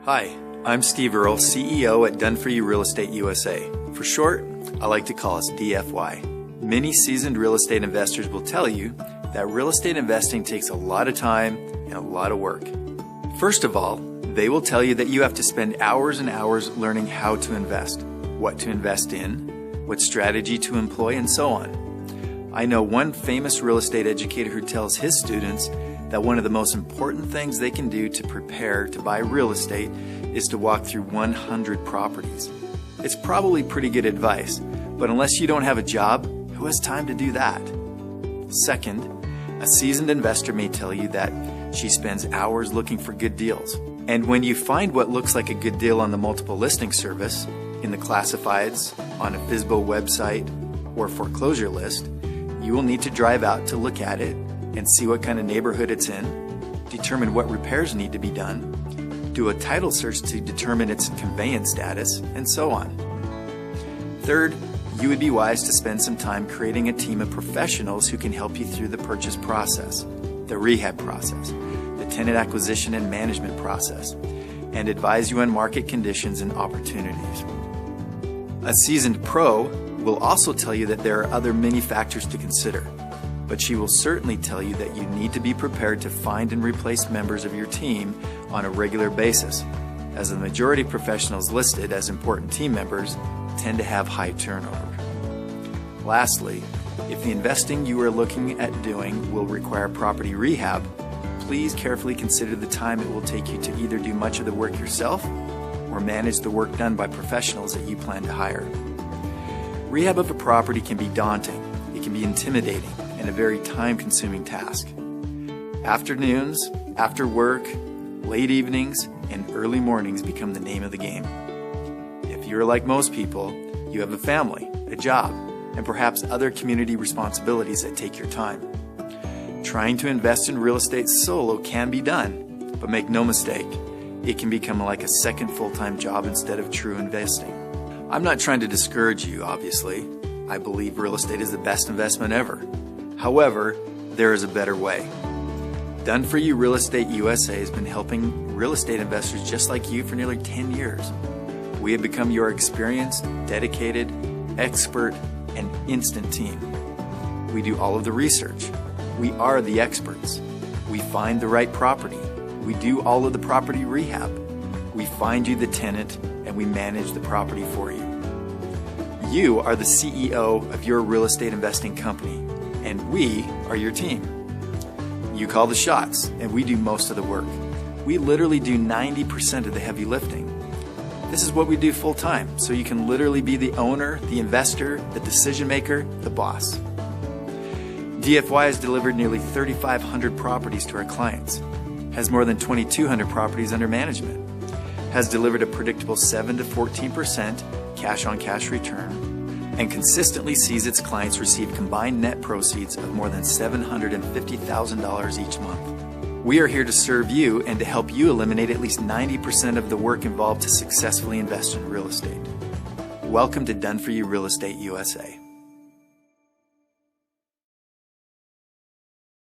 Hi, I'm Steve Earle, CEO at Done For You Real Estate USA. For short, I like to call us DFY. Many seasoned real estate investors will tell you that real estate investing takes a lot of time and a lot of work. First of all, they will tell you that you have to spend hours and hours learning how to invest, what to invest in, what strategy to employ, and so on. I know one famous real estate educator who tells his students that one of the most important things they can do to prepare to buy real estate is to walk through 100 properties. It's probably pretty good advice, but unless you don't have a job, who has time to do that? Second, a seasoned investor may tell you that she spends hours looking for good deals. And when you find what looks like a good deal on the multiple listing service, in the classifieds, on a FSBO website, or foreclosure list, you will need to drive out to look at it and see what kind of neighborhood it's in, determine what repairs need to be done, do a title search to determine its conveyance status, and so on. Third, you would be wise to spend some time creating a team of professionals who can help you through the purchase process, the rehab process, the tenant acquisition and management process, and advise you on market conditions and opportunities. A seasoned pro will also tell you that there are other many factors to consider, but she will certainly tell you that you need to be prepared to find and replace members of your team on a regular basis, as the majority of professionals listed as important team members tend to have high turnover. Lastly, if the investing you are looking at doing will require property rehab, please carefully consider the time it will take you to either do much of the work yourself or manage the work done by professionals that you plan to hire. Rehab of a property can be daunting, it can be intimidating, and a very time-consuming task. Afternoons, after work, late evenings, and early mornings become the name of the game. If you're like most people, you have a family, a job, and perhaps other community responsibilities that take your time. Trying to invest in real estate solo can be done, but make no mistake, it can become like a second full-time job instead of true investing. I'm not trying to discourage you, obviously. I believe real estate is the best investment ever. However, there is a better way. Done For You Real Estate USA has been helping real estate investors just like you for nearly 10 years. We have become your experienced, dedicated, expert, and instant team. We do all of the research. We are the experts. We find the right property. We do all of the property rehab. We find you the tenant, and we manage the property for you. You are the CEO of your real estate investing company, and we are your team. You call the shots, and we do most of the work. We literally do 90% of the heavy lifting. This is what we do full time, so you can literally be the owner, the investor, the decision maker, the boss. DFY has delivered nearly 3,500 properties to our clients, has more than 2,200 properties under management, has delivered a predictable 7 to 14% cash-on-cash return, and consistently sees its clients receive combined net proceeds of more than $750,000 each month. We are here to serve you and to help you eliminate at least 90% of the work involved to successfully invest in real estate. Welcome to Done For You Real Estate USA.